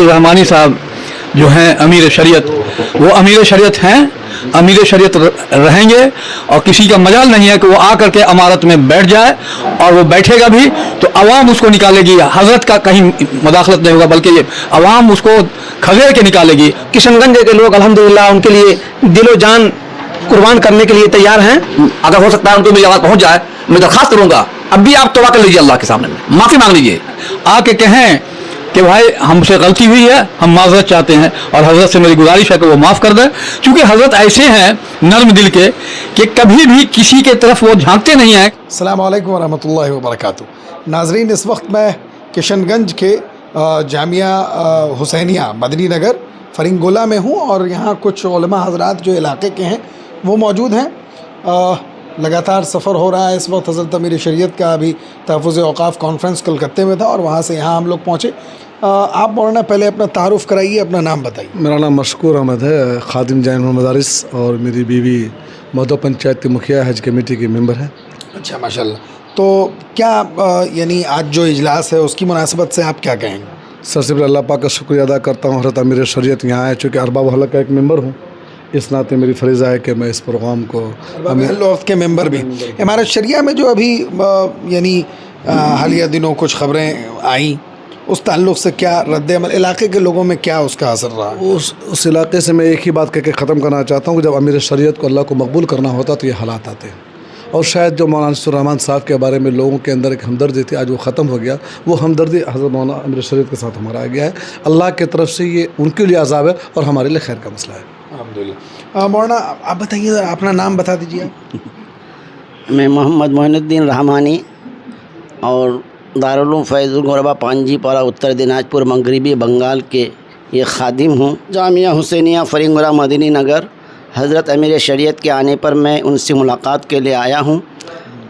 रहमानी साहब जो हैं अमीर शरीयत, वो अमीर शरीयत हैं, अमीर शरीयत रहेंगे और किसी का मजाल नहीं है कि वो आकर के अमारत में बैठ जाए और वो बैठेगा भी तो आवाम उसको निकालेगी। हजरत का कहीं मुदाखलत नहीं होगा बल्कि ये आवाम उसको खदेड़ के निकालेगी। किशनगंज के लोग अल्हम्दुलिल्लाह उनके लिए दिलो जान कुर्बान करने के लिए तैयार हैं। अगर हो सकता है उनको मेरी आवाज़ पहुंच जाए, मैं दरखास्त करूंगा अब भी आप तौबा कर लीजिए, अल्लाह के सामने माफ़ी मांग लीजिए, आके कहें कि भाई हमसे गलती हुई है, हम माजरत चाहते हैं और हजरत से मेरी गुजारिश है कि वो माफ़ कर दें। क्योंकि हजरत ऐसे हैं नर्म दिल के कि कभी भी किसी के तरफ वो झांकते नहीं हैं। अस्सलाम वालेकुम वरहमतुल्लाहि वबरकातुहू। नाजरीन, इस वक्त मैं किशनगंज के जामिया हुसैनिया मदनी नगर फरिंगोला में हूँ और यहाँ कुछ उलमा हजरात जो इलाके के हैं वो मौजूद हैं। लगातार सफ़र हो रहा है इस वक्त। हज़रत अमीर शरीयत का अभी तहफ़्फ़ुज़ औक़ाफ़ कॉन्फ्रेंस कलकत्ते में था और वहाँ से यहाँ हम लोग पहुँचे। आप मौलाना पहले अपना तारुफ़ कराइए, अपना नाम बताइए। मेरा नाम मशकूर अहमद है, खादिम जामिया मदारिस, और मेरी बीवी मधो पंचायत की मुखिया हज कमेटी की मेंबर है। अच्छा, माशाल्लाह। तो क्या यानी आज जो इजलास है उसकी मुनासबत से आप क्या कहेंगे? सबसे पहले अल्लाह पाक का शुक्रिया अदा करता हूँ। हज़रत अमीर शरीयत यहाँ आए, चूँकि अरबाब हलक़ का एक मेंबर हूँ, इस नाते मेरी फरीज़ा है कि मैं इस प्रोग्राम को वक्त के मेंबर भी। इमारत शरिया में जो अभी यानी हालिया दिनों कुछ खबरें आई, उस ताल्लुक़ से क्या रद्द-ए-अमल इलाके के लोगों में क्या उसका असर रहा? उस इलाके से मैं एक ही बात कह के ख़त्म करना चाहता हूँ कि जब अमीर शरीयत को अल्लाह को मकबूल करना होता तो ये हालात आते हैं। और शायद जो मौलाना रहमान साहब के बारे में लोगों के अंदर एक हमदर्दी थी, आज वो ख़त्म हो गया। वो हमदर्दी हज़रत मौलाना अमीर शरीयत के साथ हमारा आ गया है। अल्लाह की तरफ से ये उनके लिए अज़ाब है और हमारे लिए खैर का मसला है। अल्हम्दुलिल्लाह। मौलाना आप बताइए, अपना नाम बता दीजिए। मैं मोहम्मद मोइनुद्दीन रहमानी और दारुल उलूम फैज़ुल गुरबा पांजीपारा उत्तर दिनाजपुर मगरबी बंगाल के ये खादिम हूँ। जामिया हुसैनिया फरिंगोला मदनी नगर हज़रत अमीर शरीयत के आने पर मैं उनसे मुलाकात के लिए आया हूँ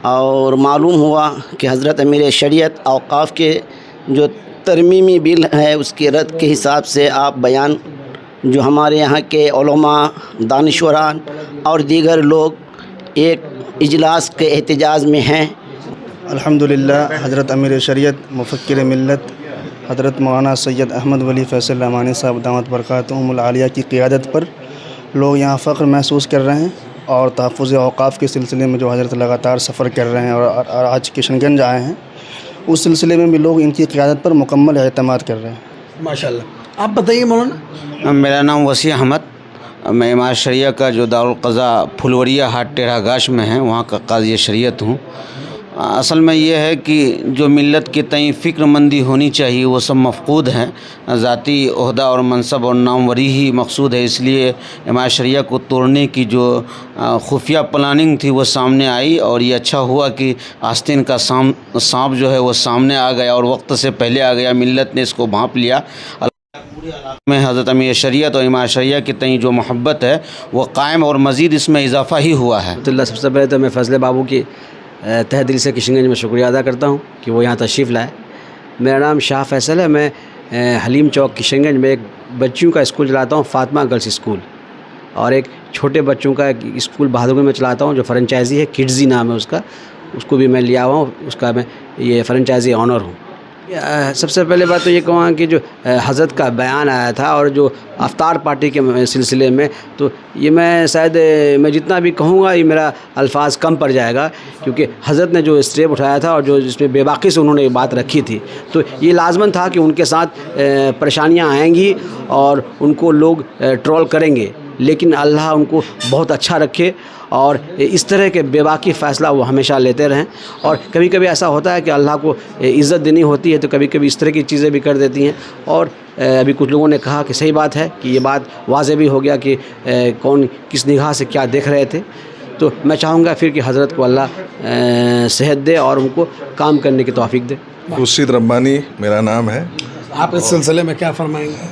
और मालूम हुआ कि हज़रत अमीर शरीयत औक़ाफ़ के जो तरमीमी बिल है उसके रद्द के हिसाब से आप बयान जो हमारे यहाँ के उलमा, दानिश्वरान और दीगर लोग एक इजलास के एहतजाज में हैं। अल्हम्दुलिल्लाह, हज़रत अमीर शरीयत मुफ़क्किर मिल्लत हज़रत मौलाना सैयद अहमद वली फैसल रहमानी साहब दामत बरकातहुमुल आलिया की क़ियादत पर लोग यहाँ फ़ख्र महसूस कर रहे हैं और तहफ़्फ़ुज़ औक़ाफ़ के सिलसिले में जो हज़रत लगातार सफ़र कर रहे हैं और आज किशनगंज आए हैं, उस सिलसिले में भी लोग इनकी क़ियादत पर मुकम्मल एतमाद कर रहे हैं। माशाल्लाह। आप बताइए मौलाना। मेरा नाम वसी अहमद, मैं इमारत शरिया का जो दारुल क़ज़ा फुलवरिया हाट टेढ़ा गाश में है वहाँ का काज़ी शरीयत हूँ। असल में ये है कि जो मिल्लत के तई फ़िक्रमंदी होनी चाहिए वो सब मफ़क़ूद हैं। ज़ाती ओहदा और मनसब और नामवरी ही मकसूद है, इसलिए इमारत शरिया को तोड़ने की जो खुफिया प्लानिंग थी वो सामने आई और ये अच्छा हुआ कि आस्तीन का सांप जो है वो सामने आ गया और वक्त से पहले आ गया। मिल्लत ने इसको भांप लिया। में हज़रत अमीर शरीयत और इमारत शरिया की तई जो मोहब्बत है वो कायम और मज़ीद इसमें इजाफ़ा ही हुआ है। सबसे पहले तो मैं फजल बाबू की तहे दिल से किशनगंज में शुक्रिया अदा करता हूँ कि वो यहाँ तशरीफ़ लाए। मेरा नाम शाह फैसल है। मैं हलीम चौक किशनगंज में एक बच्चियों का स्कूल चलाता हूँ, फ़ातिमा गर्ल्स स्कूल, और एक छोटे बच्चों का एक स्कूल बहादुरगंज में चलाता हूँ जो फ्रेंचाइजी है, किड्जी नाम है उसका, उसको भी मैं लिया हुआ हूँ, उसका मैं ये फ्रेंचाइजी ऑनर हूँ। सबसे पहले बात तो ये कहूँगा कि जो हज़रत का बयान आया था और जो अफ्तार पार्टी के सिलसिले में, तो ये मैं शायद मैं जितना भी कहूँगा ये मेरा अल्फाज कम पड़ जाएगा, क्योंकि हज़रत ने जो स्टेप उठाया था और जो जिसमें बेबाकी से उन्होंने ये बात रखी थी, तो ये लाजमन था कि उनके साथ परेशानियाँ आएंगी और उनको लोग ट्रोल करेंगे, लेकिन अल्लाह उनको बहुत अच्छा रखे और इस तरह के बेबाकी फ़ैसला वो हमेशा लेते रहें। और कभी कभी ऐसा होता है कि अल्लाह को इज़्ज़त देनी होती है तो कभी कभी इस तरह की चीज़ें भी कर देती हैं। और अभी कुछ लोगों ने कहा कि सही बात है कि ये बात वाज़ेह भी हो गया कि कौन किस निगाह से क्या देख रहे थे। तो मैं चाहूँगा फिर कि हज़रत को अल्लाह सेहत दे और उनको काम करने की तौफ़ीक दे। खुर्शीद रब्बानी मेरा नाम है। आप इस सिलसिले में क्या फरमाएंगे?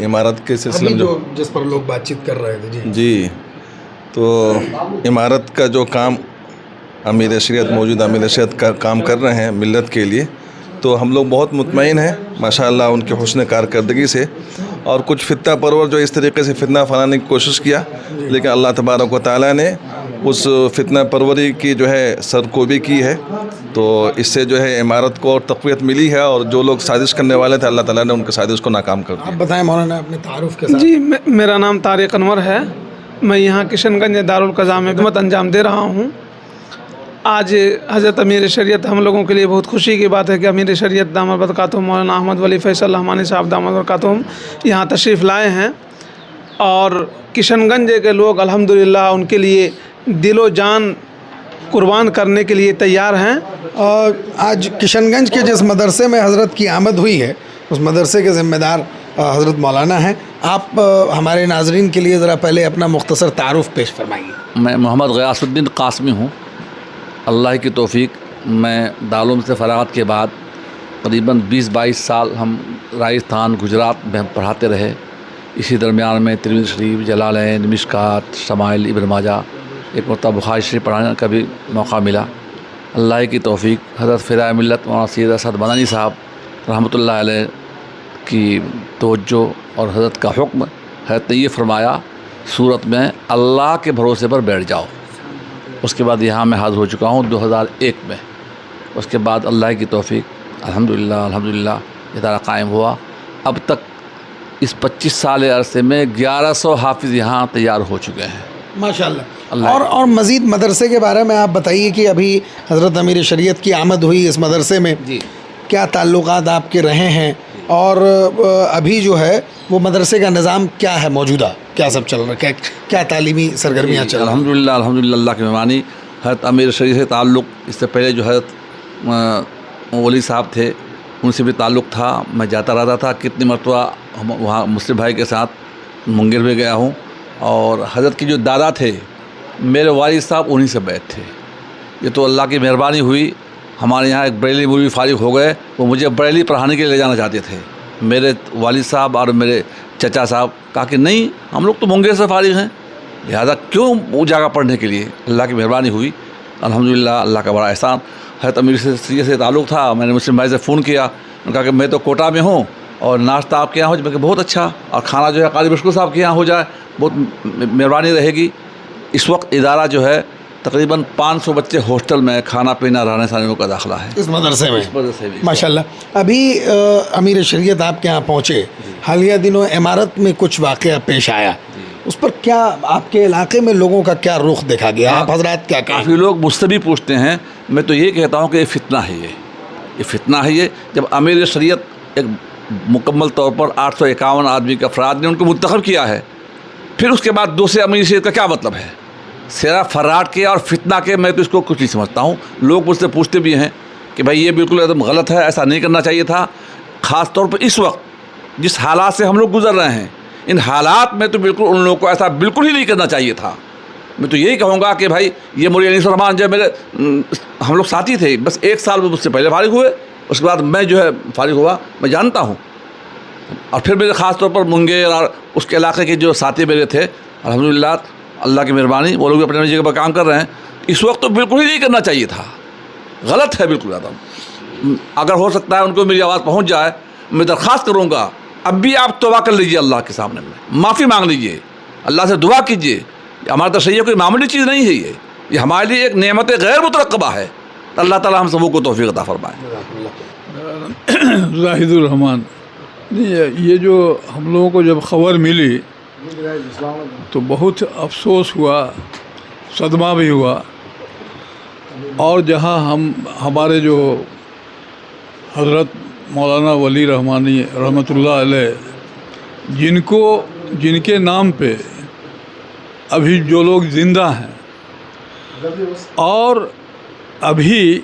इमारत के सिलसिले में जो जिस पर लोग बातचीत कर रहे थे जी, तो इमारत का जो काम अमीर शरीयत मौजूदा अमीर शरीयत का काम कर रहे हैं मिल्लत के लिए, تو ہم لوگ بہت مطمئن ہیں ماشاءاللہ ان کے حسن کارکردگی سے. اور کچھ فتنہ پرور جو اس طریقے سے فتنہ پھیلانے کی کوشش کیا, لیکن اللہ تبارک و تعالیٰ نے اس فتنہ پروری کی جو ہے سرکوبی کی ہے. تو اس سے جو ہے عمارت کو تقویت ملی ہے, اور جو لوگ سازش کرنے والے تھے اللہ تعالیٰ نے ان کی سازش کو ناکام کر دیا. آپ بتائیں مولانا اپنے تعارف کے ساتھ. جی میرا نام طارق انور ہے. میں یہاں کشن گنج دارالقضا میں خدمت انجام دے رہا ہوں. آج حضرت امیر شریعت ہم لوگوں کے لیے بہت خوشی کی بات ہے کہ امیر شریعت دامت برکاتہم مولانا احمد ولی فیصل رحمانی صاحب دامت برکاتہم یہاں تشریف لائے ہیں. اور کشن گنج کے لوگ الحمدللہ ان کے لیے دل و جان قربان کرنے کے لیے تیار ہیں. اور آج کشن گنج کے جس مدرسے میں حضرت کی آمد ہوئی ہے اس مدرسے کے ذمہ دار حضرت مولانا ہیں. آپ ہمارے ناظرین کے لیے ذرا پہلے اپنا مختصر تعارف پیش فرمائیے. میں محمد غیاث الدین قاسمی ہوں. اللہ کی توفیق میں دارالعلوم سے فراغت کے بعد قریباً 20-22 سال ہم راجستھان گجرات میں پڑھاتے رہے. اسی درمیان میں ترمذی شریف، جلالین، مشکات، شمائل، ابن ماجہ، ایک مرتبہ بخاری شریف پڑھانے کا بھی موقع ملا. اللہ کی توفیق حضرت فدائے ملت مولانا سید اسد مدنی صاحب رحمۃ اللہ علیہ کی توجہ اور حضرت کا حکم، حضرت نے یہ فرمایا صورت میں اللہ کے بھروسے پر بیٹھ جاؤ. اس کے بعد یہاں میں حاضر ہو چکا ہوں 2001 میں. اس کے بعد اللہ کی توفیق الحمدللہ ادارہ قائم ہوا. اب تک اس 25 سال عرصے میں 1100 حافظ یہاں تیار ہو چکے ہیں ماشاءاللہ. اور مزید مدرسے کے بارے میں آپ بتائیے کہ ابھی حضرت امیر شریعت کی آمد ہوئی اس مدرسے میں جی کیا تعلقات آپ کے رہے ہیں، اور ابھی جو ہے وہ مدرسے کا نظام کیا ہے، موجودہ کیا سب چل رہا ہے، کیا تعلیمی سرگرمیاں چل رہی ہیں؟ الحمدللہ اللہ کی مہربانی. حضرت امیر شریعت سے تعلق اس سے پہلے جو حضرت ولی صاحب تھے ان سے بھی تعلق تھا. میں جاتا رہتا تھا. کتنی مرتبہ وہاں مسلم بھائی کے ساتھ منگیر میں گیا ہوں. اور حضرت کے جو دادا تھے میرے والد صاحب انہی سے بیعت تھے. یہ تو اللہ کی مہربانی ہوئی. ہمارے یہاں ایک بریلی مولوی فارغ ہو گئے، وہ مجھے بریلی پڑھانے کے لیے لے جانا چاہتے تھے. میرے والد صاحب اور میرے چچا صاحب کہا کہ نہیں، ہم لوگ تو منگیر سے فارغ ہیں، لہذا کیوں وہ جگہ پڑھنے کے لیے. اللہ کی مہربانی ہوئی الحمدللہ، اللہ کا بڑا احسان. حضرت امیر شریعت سے تعلق تھا. میں نے مسلم بھائی سے فون کیا، انہوں نے کہا کہ میں تو کوٹا میں ہوں اور ناشتہ آپ کے یہاں ہو جائے. میں کہ بہت اچھا، اور کھانا جو ہے قاری مشکور صاحب کے یہاں ہو جائے بہت مہربانی رہے گی. اس وقت ادارہ جو ہے تقریباً 500 بچے ہاسٹل میں کھانا پینا رہنے سہنے کا داخلہ ہے اس مدرسے میں. بھی ماشاءاللہ. ابھی امیر شریعت آپ کے یہاں پہنچے، حالیہ دنوں عمارت میں کچھ واقعہ پیش آیا، اس پر کیا آپ کے علاقے میں لوگوں کا کیا رخ دیکھا گیا؟ آپ حضرات کیا کہیں؟ کافی لوگ مجھ سے بھی پوچھتے ہیں. میں تو یہ کہتا ہوں کہ یہ فتنہ ہے. یہ فتنہ ہے. یہ جب امیر شریعت ایک مکمل طور پر 851 آدمی کے افراد نے ان کو منتخب کیا ہے، پھر اس کے بعد دوسرے امیر شریعت کا کیا مطلب ہے؟ صرف فراڈ کے اور فتنہ کے میں تو اس کو کچھ نہیں سمجھتا ہوں. لوگ مجھ سے پوچھتے بھی ہیں کہ بھائی یہ بالکل ایک دم غلط ہے، ایسا نہیں کرنا چاہیے تھا. خاص طور پر اس وقت جس حالات سے ہم لوگ گزر رہے ہیں، ان حالات میں تو بالکل ان لوگوں کو ایسا بالکل ہی نہیں کرنا چاہیے تھا. میں تو یہی کہوں گا کہ بھائی یہ مولوی انیس الرحمان جو میرے ہم لوگ ساتھی تھے، بس 1 سال وہ مجھ سے پہلے فارغ ہوئے، اس کے بعد میں جو ہے فارغ ہوا. میں جانتا ہوں. اور پھر میرے خاص طور پر منگیر اور اس کے علاقے کے جو ساتھی میرے تھے الحمدللہ اللہ کی مہربانی وہ لوگ اپنے جگہ پر کام کر رہے ہیں. اس وقت تو بالکل ہی نہیں کرنا چاہیے تھا. غلط ہے بالکل زیادہ. اگر ہو سکتا ہے ان کو میری آواز پہنچ جائے، میں درخواست کروں گا اب بھی آپ توبہ کر لیجئے، اللہ کے سامنے میں معافی مانگ لیجئے، اللہ سے دعا کیجئے. ہمارا تشیع کوئی معمولی چیز نہیں ہے. یہ ہمارے لیے ایک نعمت غیر مترقبہ ہے. اللہ تعالی ہم سب کو توفیق عطا فرمائے. زاہد الرحمان. یہ جو ہم لوگوں کو جب خبر ملی تو بہت افسوس ہوا، صدمہ بھی ہوا. اور جہاں ہمارے جو حضرت مولانا ولی رحمانی رحمۃ اللہ علیہ جن کے نام پہ ابھی جو لوگ زندہ ہیں اور ابھی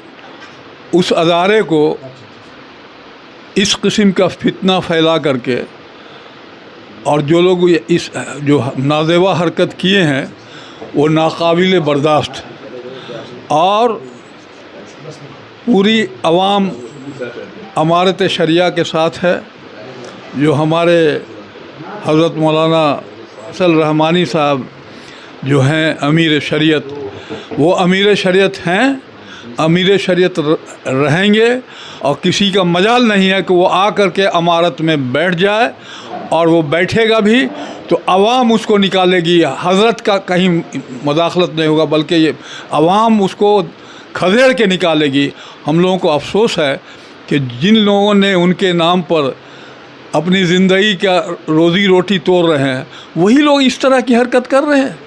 اس ادارے کو اس قسم کا فتنہ پھیلا کر کے اور جو لوگ اس جو نازیبا حرکت کیے ہیں وہ ناقابل برداشت. اور پوری عوام امارت شریعہ کے ساتھ ہے. جو ہمارے حضرت مولانا فیصل رحمانی صاحب جو ہیں امیر شریعت، وہ امیر شریعت ہیں، امیر شریعت رہیں گے और किसी का मजाल नहीं है कि वो आ कर के अमारत में बैठ जाए, और वो बैठेगा भी तो अवाम उसको निकालेगी। हज़रत का कहीं मुदाखलत नहीं होगा, बल्कि ये अवाम उसको खदेड़ के निकालेगी। हम लोगों को अफसोस है कि जिन लोगों ने उनके नाम पर अपनी ज़िंदगी का रोज़ी रोटी तोड़ रहे हैं, वही लोग इस तरह की हरकत कर रहे हैं।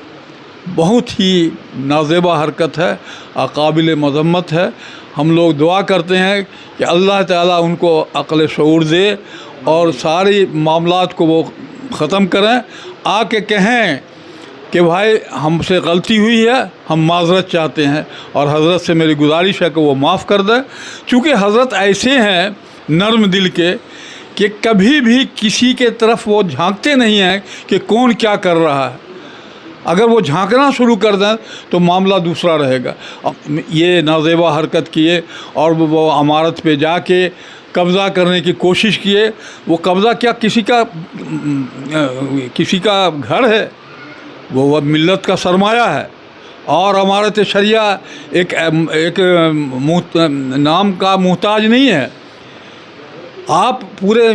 बहुत ही नाज़ेबा हरकत है, काबिल मज़म्मत है। हम लोग दुआ करते हैं कि अल्लाह ताला उनको अक़ल शऊर दे और सारी मामलात को वो ख़त्म करें। आके कहें कि भाई हमसे गलती हुई है, हम माज़रत चाहते हैं, और हज़रत से मेरी गुजारिश है कि वो माफ़ कर दें। चूँकि हज़रत ऐसे हैं नर्म दिल के कि कभी भी किसी के तरफ वो झांकते नहीं हैं कि कौन क्या कर रहा है। अगर वो झांकना शुरू कर दें तो मामला दूसरा रहेगा। ये नाज़ेबा हरकत किए और वो अमारत पे जाके कब्ज़ा करने की कोशिश किए। वो कब्ज़ा क्या किसी का घर है, वो मिल्लत का सरमाया है। और अमारत शरिया एक नाम का मुहताज नहीं है। आप पूरे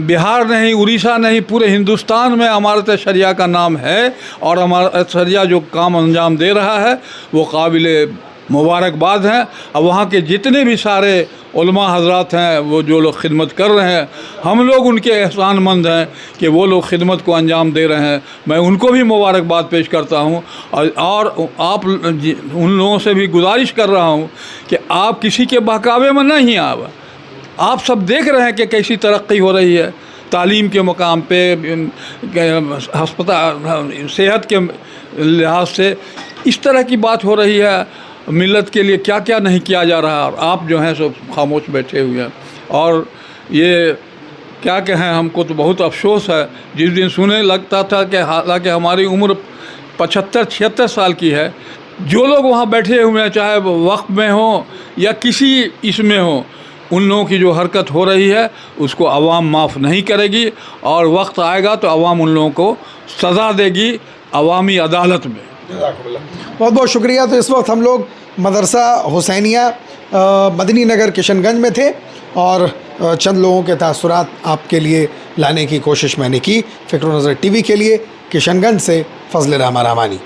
बिहार नहीं, उड़ीसा नहीं, पूरे हिंदुस्तान में अमारत शरिया का नाम है, और अमारत शरिया जो काम अंजाम दे रहा है वो काबिल मुबारकबाद हैं। अब वहाँ के जितने भी सारे उलमा हजरात हैं, वो जो लोग खिदमत कर रहे हैं, हम लोग उनके एहसानमंद हैं कि वो लोग खिदमत को अंजाम दे रहे हैं। मैं उनको भी मुबारकबाद पेश करता हूँ, और आप उन लोगों से भी गुजारिश कर रहा हूँ कि आप किसी के बहकावे में नहीं आवे। आप सब देख रहे हैं कि कैसी तरक्की हो रही है तालीम के मकाम पे, हस्पताल, सेहत के लिहाज से इस तरह की बात हो रही है। मिल्लत के लिए क्या क्या नहीं किया जा रहा, और आप जो हैं सो खामोश बैठे हुए हैं। और ये क्या कहें, हमको तो बहुत अफसोस है। जिस दिन सुने लगता था कि हालांकि हमारी उम्र 75-76 साल की है, जो लोग वहाँ बैठे हुए हैं, चाहे वो वक्फ में हो या किसी इसमें हो, उन लोगों की जो हरकत हो रही है उसको अवाम माफ़ नहीं करेगी, और वक्त आएगा तो अवाम उन लोगों को सज़ा देगी अवामी अदालत में। बहुत बहुत शुक्रिया। तो इस वक्त हम लोग मदरसा हुसैनिया मदनी नगर किशनगंज में थे, और चंद लोगों के तासुरात आपके लिए लाने की कोशिश मैंने की। फ़िक्र नज़र टीवी के लिए किशनगंज से फजल रहमान रहमानी।